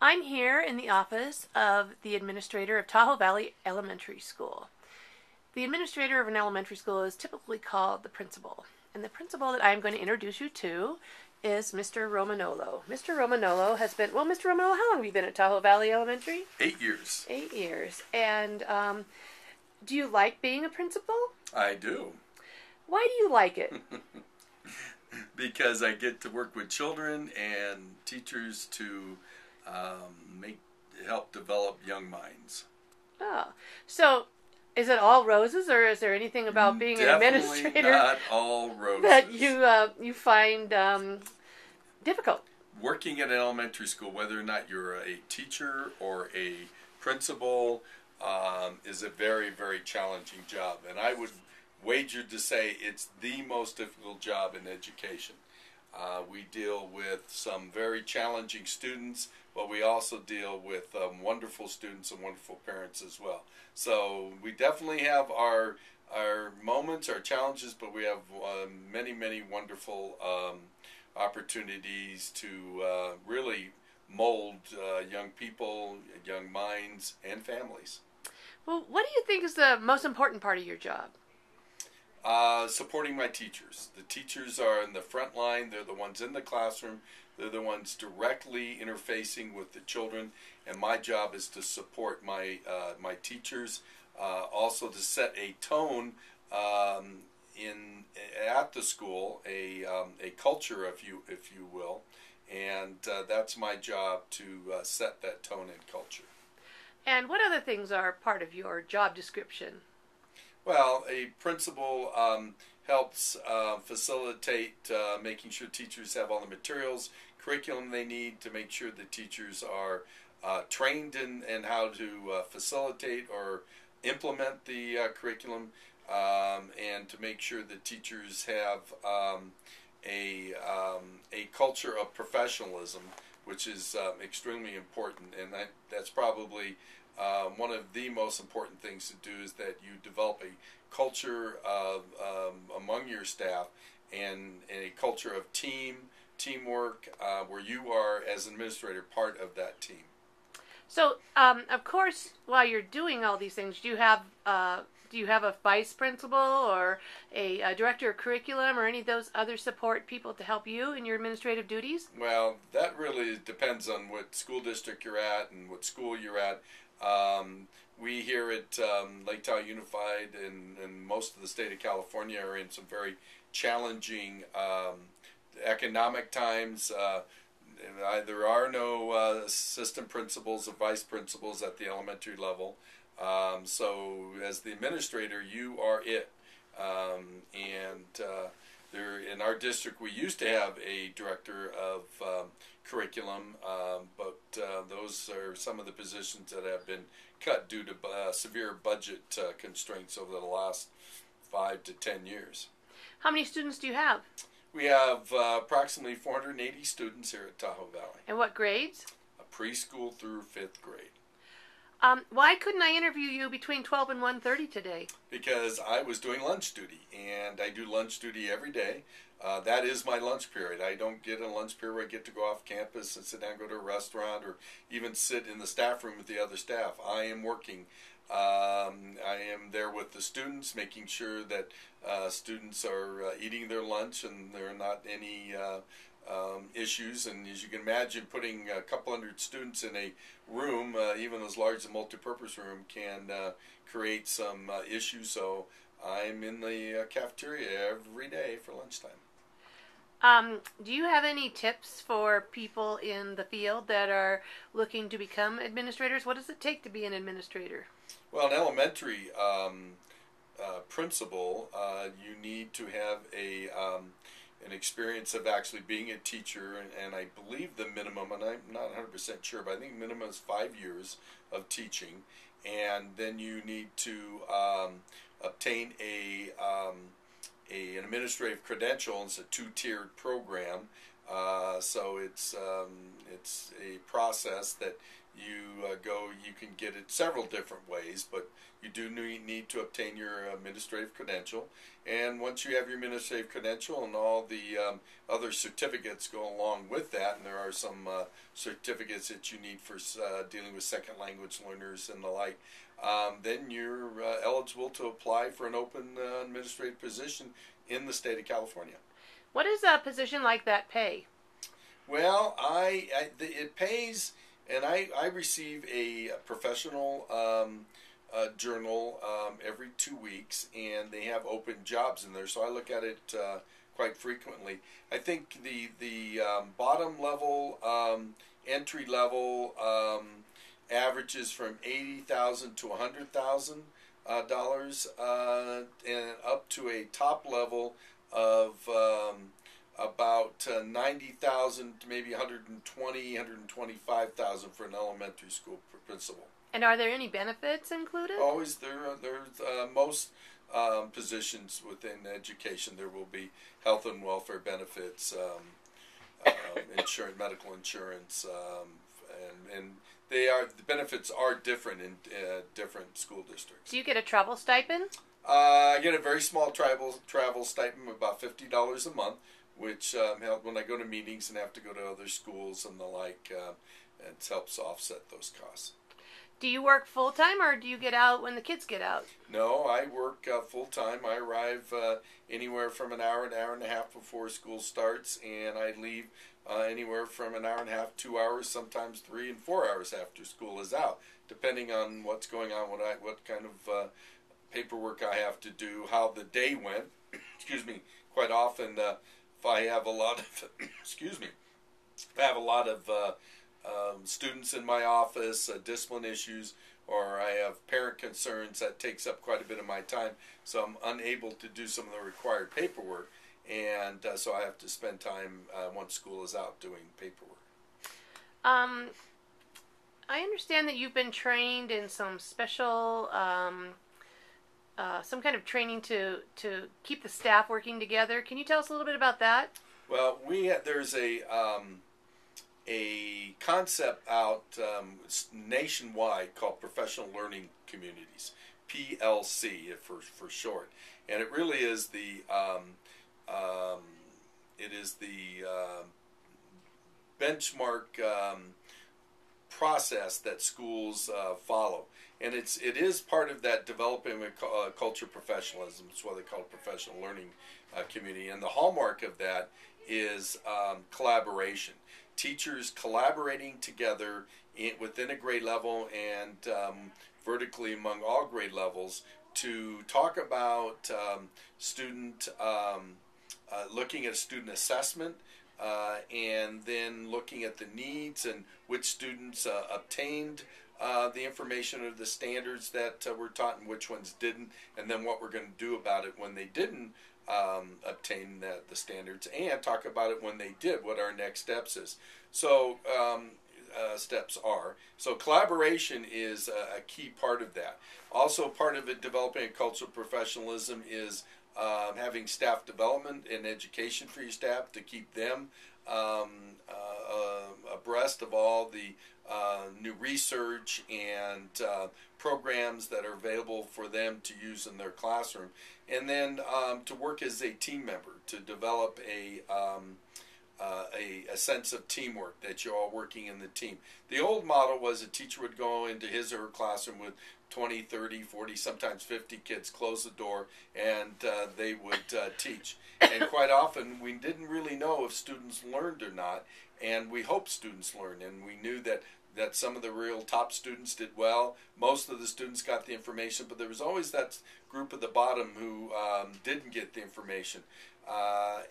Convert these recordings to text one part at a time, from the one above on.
I'm here in the office of the administrator of Tahoe Valley Elementary School. The administrator of an elementary school is typically called the principal. And the principal that I'm going to introduce you to is Mr. Romagnolo. Mr. Romagnolo has been, Mr. Romagnolo, how long have you been at Tahoe Valley Elementary? 8 years. 8 years. And do you like being a principal? I do. Why do you like it? Because I get to work with children and teachers to help develop young minds. Oh, so is it all roses, or is there anything about being an administrator Definitely not all roses that you find difficult? Working at an elementary school, whether or not you're a teacher or a principal, is a very, very challenging job. And I would wager to say it's the most difficult job in education. We deal with some very challenging students, but we also deal with wonderful students and wonderful parents as well. So we definitely have our moments, our challenges, but we have many, many wonderful opportunities to really mold young people, young minds, and families. Well, what do you think is the most important part of your job? Supporting my teachers. The teachers are in the front line. They're the ones in the classroom. They're the ones directly interfacing with the children. And my job is to support my teachers. Also to set a tone at the school, a culture, if you will. And that's my job to set that tone and culture. And what other things are part of your job description? Well, a principal helps facilitate making sure teachers have all the materials, curriculum they need to make sure the teachers are trained in how to facilitate or implement the curriculum, and to make sure that teachers have a culture of professionalism, which is extremely important. And that's probably one of the most important things to do, is that you develop a culture of among your staff, and a culture of teamwork, where you are, as an administrator, part of that team. So, of course, while you're doing all these things, do you have a vice principal or a director of curriculum or any of those other support people to help you in your administrative duties? Well, that really depends on what school district you're at and what school you're at. We here at Lake Tahoe Unified and most of the state of California are in some very challenging economic times. There are no assistant principals or vice principals at the elementary level. So as the administrator, you are it. There in our district, we used to have a director of curriculum, but those are some of the positions that have been cut due to severe budget constraints over the last 5 to 10 years. How many students do you have? We have approximately 480 students here at Tahoe Valley. And what grades? Preschool through 5th grade. Why couldn't I interview you between 12 and 1:30 today? Because I was doing lunch duty, and I do lunch duty every day. That is my lunch period. I don't get a lunch period where I get to go off campus and sit down and go to a restaurant, or even sit in the staff room with the other staff. I am working. I am there with the students, making sure that students are eating their lunch and there are not any issues. And as you can imagine, putting a couple hundred students in a room, even as large as a multipurpose room, can create some issues. So I'm in the cafeteria every day for lunchtime. Do you have any tips for people in the field that are looking to become administrators? What does it take to be an administrator? Well, an elementary principal, you need to have an experience of actually being a teacher, and I believe the minimum, and I'm not 100% sure, but I think minimum is 5 years of teaching, and then you need to obtain an administrative credential. It's a 2-tiered program, so it's a process that you can get it several different ways, but you do need to obtain your administrative credential. And once you have your administrative credential and all the other certificates go along with that, and there are some certificates that you need for dealing with second language learners and the like, then you're eligible to apply for an open administrative position in the state of California. What does a position like that pay? Well, it pays, and I receive a professional journal every 2 weeks, and they have open jobs in there, so I look at it quite frequently. I think the bottom level, entry level, averages from $80,000 to $100,000, and up to a top level of about 90,000 to maybe 125,000 for an elementary school principal. And are there any benefits included? Always there's most positions within education there will be health and welfare benefits, insurance, medical insurance, and the benefits are different in different school districts. Do you get a travel stipend? I get a very small travel stipend of about $50 a month, which helps when I go to meetings and have to go to other schools and the like. It helps offset those costs. Do you work full-time, or do you get out when the kids get out? No, I work full-time. I arrive anywhere from an hour and a half before school starts, and I leave anywhere from an hour and a half, 2 hours, sometimes 3 and 4 hours after school is out, depending on what's going on, what kind of paperwork I have to do, how the day went. Excuse me. Quite often, if I have a lot of students in my office, discipline issues, or I have parent concerns, that takes up quite a bit of my time, so I'm unable to do some of the required paperwork, and so I have to spend time once school is out doing paperwork. I understand that you've been trained in some special, some kind of training to keep the staff working together. Can you tell us a little bit about that? Well, there's a concept out nationwide called Professional Learning Communities, PLC for short, and it really is the benchmark process that schools follow, and it is part of that developing a culture of professionalism. It's what they call a professional learning community, and the hallmark of that is collaboration. Teachers collaborating together within a grade level and vertically among all grade levels to talk about looking at student assessment, and then looking at the needs and which students obtained the information or the standards that were taught and which ones didn't, and then what we're going to do about it when they didn't obtain the standards, and talk about it when they did, what our next steps is. So steps are. So collaboration is a key part of that. Also part of it, developing a culture of professionalism, is having staff development and education for your staff to keep them abreast of all the new research and programs that are available for them to use in their classroom, and then to work as a team member, to develop a sense of teamwork, that you're all working in the team. The old model was a teacher would go into his or her classroom with 20, 30, 40, sometimes 50 kids, close the door, and they would teach. And quite often we didn't really know if students learned or not, and we hoped students learned, and we knew that some of the real top students did well. Most of the students got the information, but there was always that group at the bottom who didn't get the information.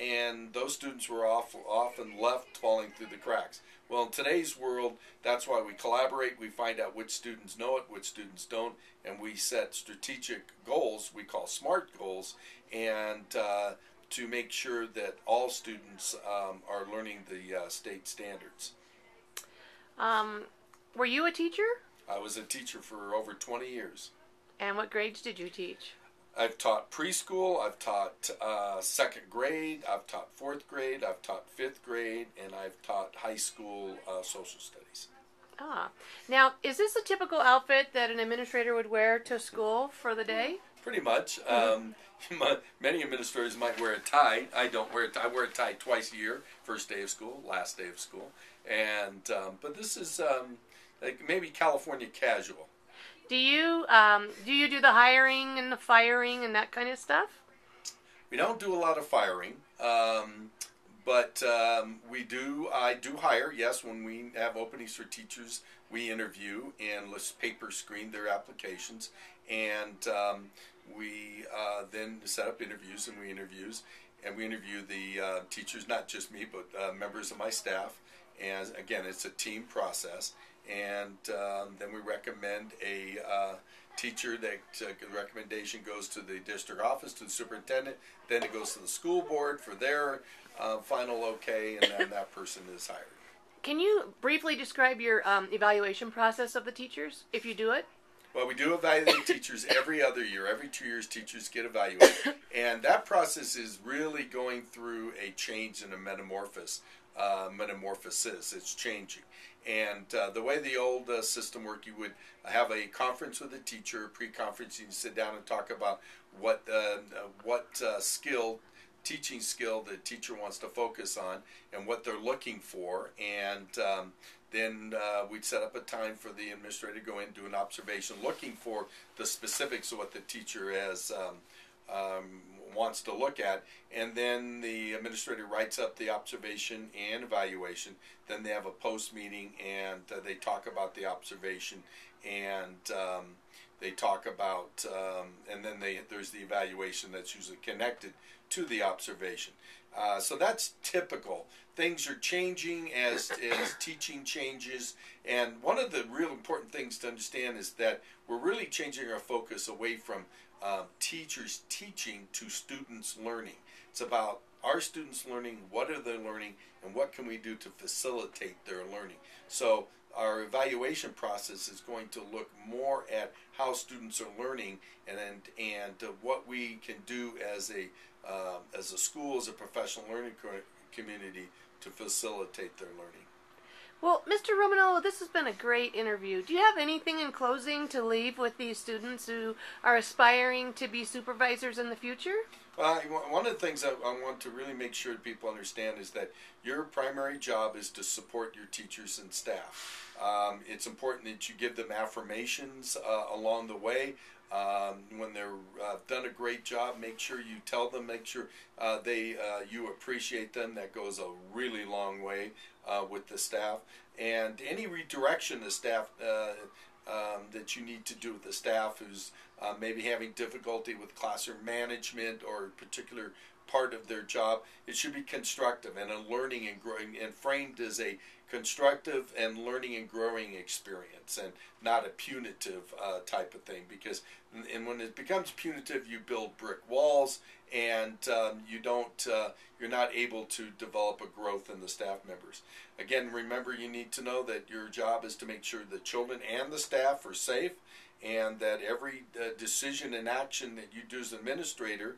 And those students were often left falling through the cracks. Well, in today's world, that's why we collaborate. We find out which students know it, which students don't, and we set strategic goals, we call SMART goals, and to make sure that all students are learning the state standards. Were you a teacher? I was a teacher for over 20 years. And what grades did you teach? I've taught preschool, I've taught second grade, I've taught fourth grade, I've taught fifth grade, and I've taught high school social studies. Ah. Now, is this a typical outfit that an administrator would wear to school for the day? Pretty much. Many administrators might wear a tie. I don't wear a tie. I wear a tie twice a year: first day of school, last day of school. And but this is like maybe California casual. Do you do the hiring and the firing and that kind of stuff? We don't do a lot of firing, but we do. I do hire. Yes, when we have openings for teachers, we interview and let's paper screen their applications, and we then set up interviews, and we interview the teachers, not just me, but members of my staff. And again, it's a team process, and then we recommend a teacher. That the recommendation goes to the district office, to the superintendent. Then it goes to the school board for their final okay, and then that person is hired. Can you briefly describe your evaluation process of the teachers, if you do it? Well, we do evaluate teachers every other year. Every 2 years, teachers get evaluated. And that process is really going through a change and a metamorphosis. It's changing. And the way the old system worked, you would have a conference with a teacher, a pre-conference. You sit down and talk about what teaching skill the teacher wants to focus on and what they're looking for. And then we'd set up a time for the administrator to go in and do an observation looking for the specifics of what the teacher has wants to look at, and then the administrator writes up the observation and evaluation. Then they have a post meeting, and they talk about the observation, and they talk about, and then there's the evaluation that's usually connected to the observation. So that's typical. Things are changing as teaching changes, and one of the real important things to understand is that we're really changing our focus away from teachers teaching to students learning. It's about our students learning, what are they learning, and what can we do to facilitate their learning. So our evaluation process is going to look more at how students are learning and what we can do as a school, as a professional learning community to facilitate their learning. Well, Mr. Romagnolo, this has been a great interview. Do you have anything in closing to leave with these students who are aspiring to be supervisors in the future? One of the things I want to really make sure people understand is that your primary job is to support your teachers and staff. It's important that you give them affirmations along the way. When they're done a great job, make sure you tell them, make sure you appreciate them. That goes a really long way with the staff. And any redirection the staff that you need to do with the staff who's maybe having difficulty with classroom management or a particular part of their job, it should be constructive and a learning and growing, and framed as a constructive and learning and growing experience, and not a punitive type of thing. Because when it becomes punitive, you build brick walls, and you're not able to develop a growth in the staff members. Again, remember, you need to know that your job is to make sure the children and the staff are safe, and that every decision and action that you do as an administrator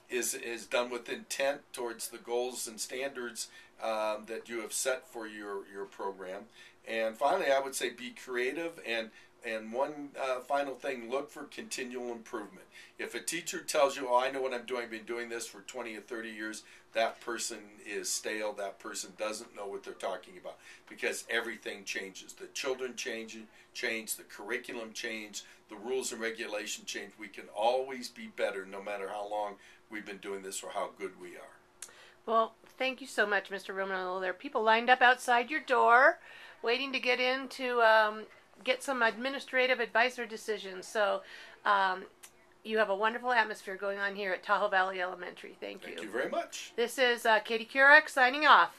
is done with intent towards the goals and standards that you have set for your program. And finally, I would say be creative, and one final thing, look for continual improvement. If a teacher tells you, oh, I know what I'm doing, I've been doing this for 20 or 30 years, that person is stale, that person doesn't know what they're talking about, because everything changes. The children change, the curriculum change, the rules and regulation change. We can always be better no matter how long we've been doing this or how good we are. Well, thank you so much, Mr. Romagnolo. There are people lined up outside your door waiting to get in to get some administrative advice or decisions. So you have a wonderful atmosphere going on here at Tahoe Valley Elementary. Thank you. Thank you very much. This is Katie Kurek signing off.